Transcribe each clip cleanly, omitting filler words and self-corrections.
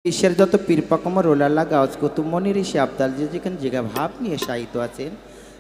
বিশ্বের যত পীরপাকম রোলাল্লাহ গাউজ কুতুব মনির ঋষি আবদাল যে যেখানে জায়গা ভাব নিয়ে সাহিত্য আছেন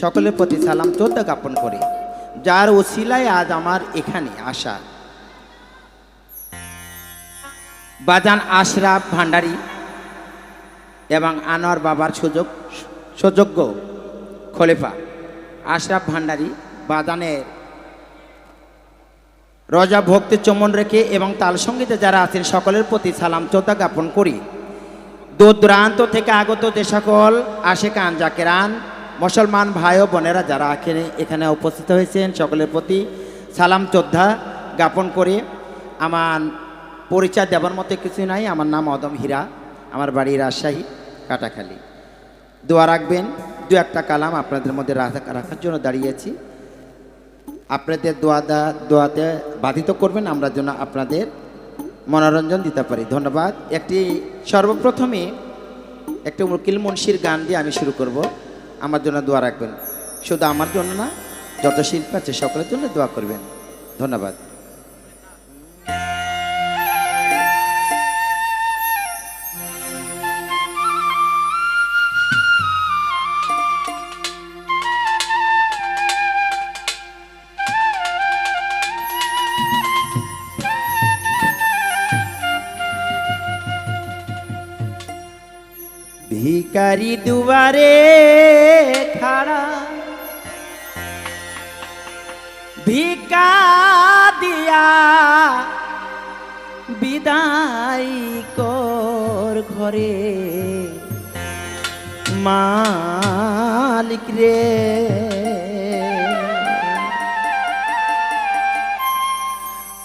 সকলের প্রতি সালাম শ্রদ্ধা জ্ঞাপন করে যার ওসিলায় আজ আমার এখানে আসা বাজান আশরাফ ভান্ডারী এবং আনোয়ার বাবার সুযোগ্য খলিফা আশরাফ ভান্ডারী বাজানের রজা ভক্তি চমন রেখে এবং তাল সঙ্গীতে যারা আছেন সকলের প্রতি সালাম শ্রদ্ধা জ্ঞাপন করি। দূর দূরান্ত থেকে আগত যে সকল আশেকান জাকেরান মুসলমান ভাই ও বোনেরা যারা এখানে উপস্থিত হয়েছেন সকলের প্রতি সালাম শ্রদ্ধা জ্ঞাপন করে আমার পরিচয় দেওয়ার মতো কিছু নাই। আমার নাম অদম হীরা, আমার বাড়ি রাজশাহী কাটাখালী। দোয়া রাখবেন, দু একটা কালাম আপনাদের মধ্যে রাখার জন্য দাঁড়িয়েছি। আপনাদের দোয়াতে বাধিত করবেন আমরা যেন আপনাদের মনোরঞ্জন দিতে পারি। ধন্যবাদ। সর্বপ্রথমে একটা উকিল মুন্সির গান দিয়ে আমি শুরু করব। আমার জন্য দোয়া রাখবেন, শুধু আমার জন্য না, যত শিল্পী আছে সকলের জন্য দোয়া করবেন। ধন্যবাদ। ভিখারি দুয়ারে খাড়া ভিকা দিয়া বিদায় কর ঘরে মালিক রে।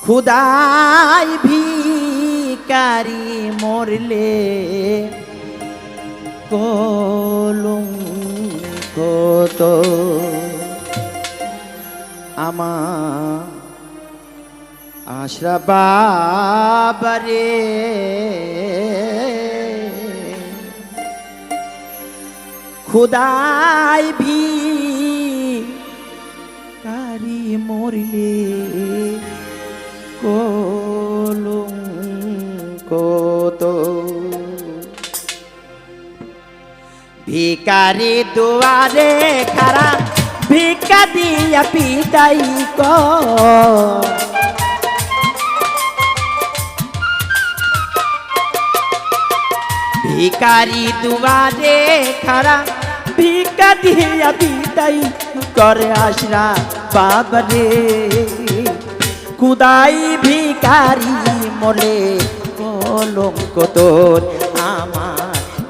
খুদাই ভিখারি মরলে কলঙ্ক তো আমার আশরাফ বাবারে। খুদাই ভিখারি মরলে কলঙ্ক তো। ভিখারি দুয়ারে খাড়া ভিক্ষা দিয়া বিদায় কর। ভিখারি দুয়ারে খাড়া ভিক্ষা দিয়া বিদায় করে আশরাফ বাবারে। খুদাই ভিখারি মরলে কলঙ্ক তোর আমার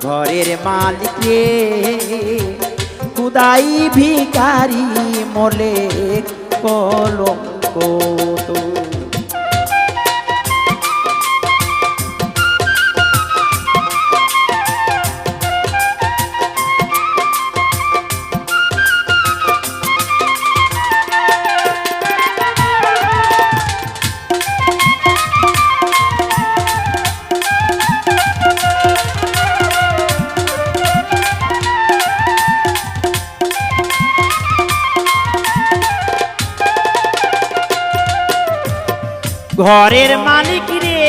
ঘরের মালিক রে। খুদাই ভিখারি মরলে কলঙ্ক তো। ঘরের মালিক রে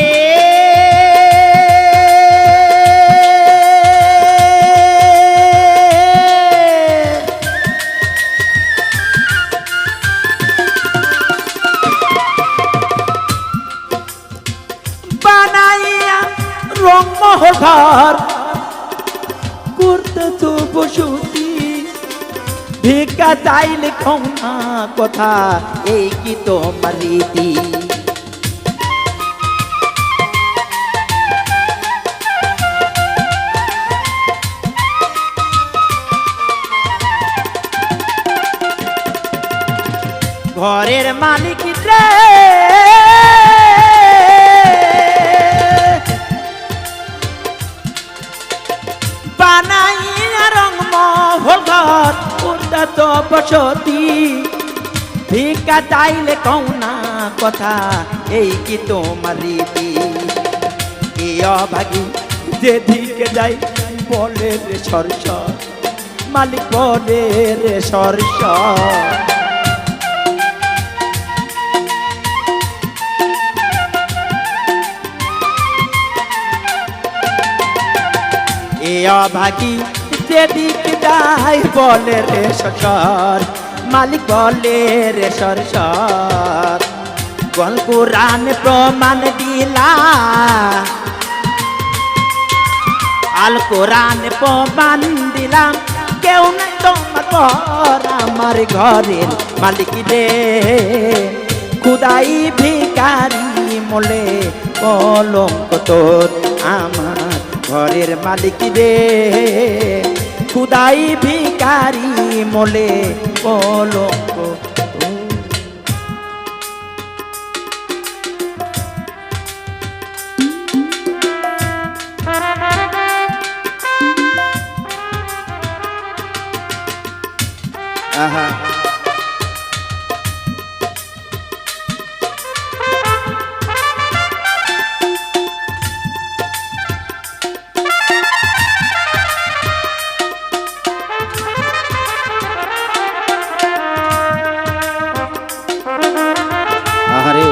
বানাইয়া রংমহল ঘর করতে তো বসতি। ভিক্ষা চাইলে কৌনা কথা এই কি তোমার রীতি। ঘরের মালিক রে বানাইয়া রংমহল ঘর করতে তো বসতি। ভিক্ষা চাইলে কৌনা কথা এই কি তোমার রীতি। এ অভাগী যেদিকে যাই বলে রে সরসর মালিক বলে রে সরসর। এ অভাগী যেদিক যাই বলে রে সর, মালিক বলে রে সর সর। কোন কুরআন প্রমাণ দিলা, আল কোরআন প্রমাণ দিলাম, কেউ নাই তোমার পর আমার ঘরের মালিক রে। খুদাই ভিখারি মোলে কলঙ্ক তোর আমার ঘরের মালিক রে। খুদাই ভিখারি মোলে কলঙ্ক। আহা আহারে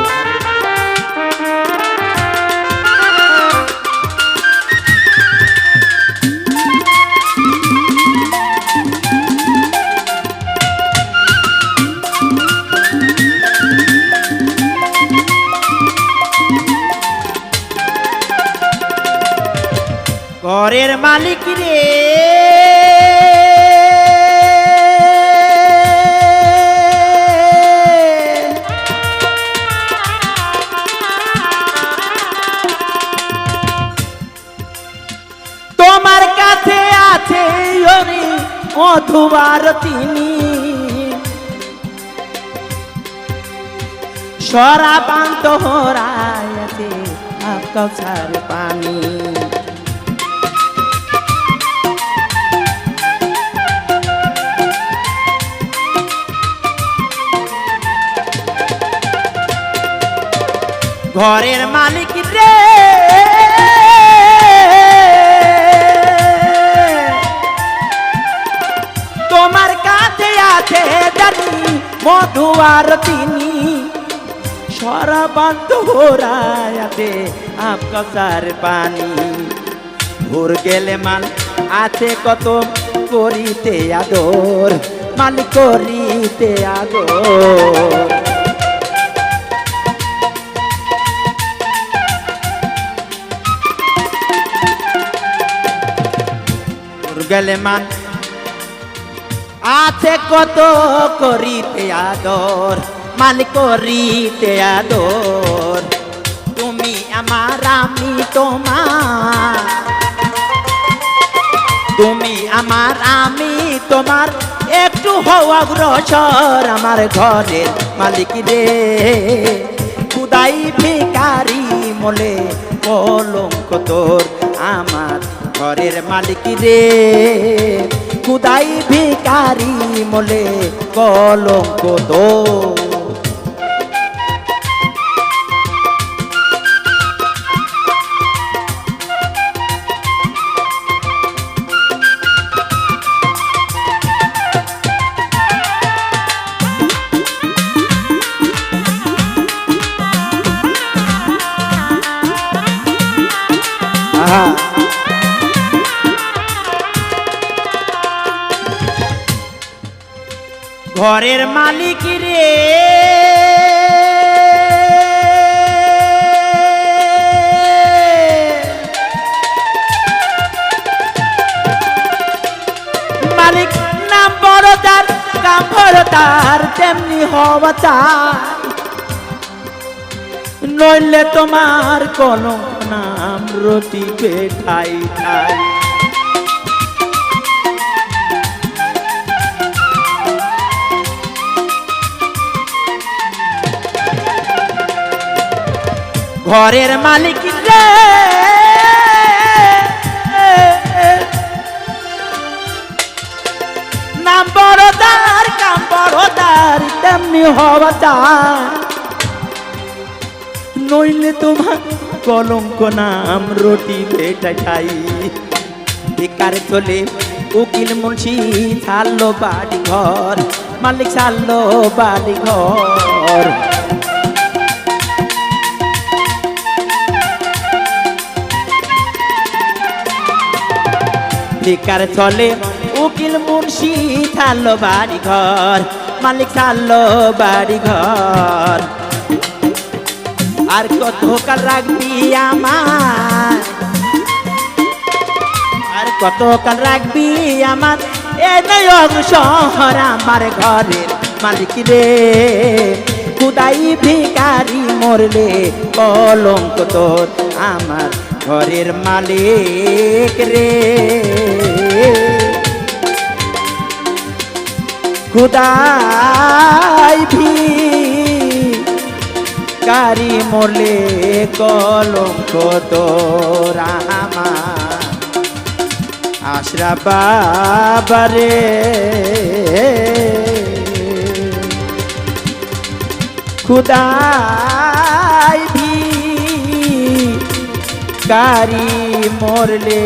ঘরের মালিক রে। তোমার কাছে আছে ওরে মধুবার তিনি, সরাবান্ত হরায় আছে কাউসার পানি। ঘরের মালিক রে। তোমার কাছে আছে জানি মধুয়ার তিনি, সরাবান্ত হোরায়াতে আপকার পানি। ভোর গেলে মান আছে কত করিতে আদর, মালিক করিতে আদর। গেলে মান আছে কত করিতে আদর, মালিক করিতে আদর। তুমি আমার আমি তোমার, তুমি আমার আমি তোমার, একটু হওয়া অগ্রসর আমার ঘরের মালিক রে। খুদাই ভিখারি মোলে কলঙ্ক তোর আমার ঘরের মালিক রে। খুদাই ভিখারি মোলে কলঙ্ক তোর। ঘরের মালিক রে। মালিক নাম বড় তার, কাম বড় তার, তেমনি হওয়া চাই, নইলে তোমার কোন নাম রুটি পেঠাই ঠাই। ঘরের মালিক রে। নাম বড়দার, কাম বড়দার, তেমনি হওয়া চাই, নইলে তোমার কলঙ্ক নাম রুটি পেটা খাই। বেকার চলে উকিল মুন্সি ছাড়লো বাড়ি ঘর, মালিক ছাড়লো বাড়ি ঘর। ভিকার চলে উকিল মুন্সি থালো বাড়ি ঘর মালিক থালো বাড়ি ঘর আর কতকাল রাখবি আমার আর কতকাল রাখবি আমার এ নয় শহর আমার ঘরের মালিক রে খুদাই ভিখারি মরলে কলঙ্ক তোর আমার ঘরের মালিক রে খুদাই ভিখারি মরলে কলঙ্ক তোর আমার আশরা বাবারে খুদাই ভিখারি মরলে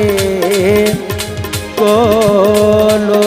কলঙ্ক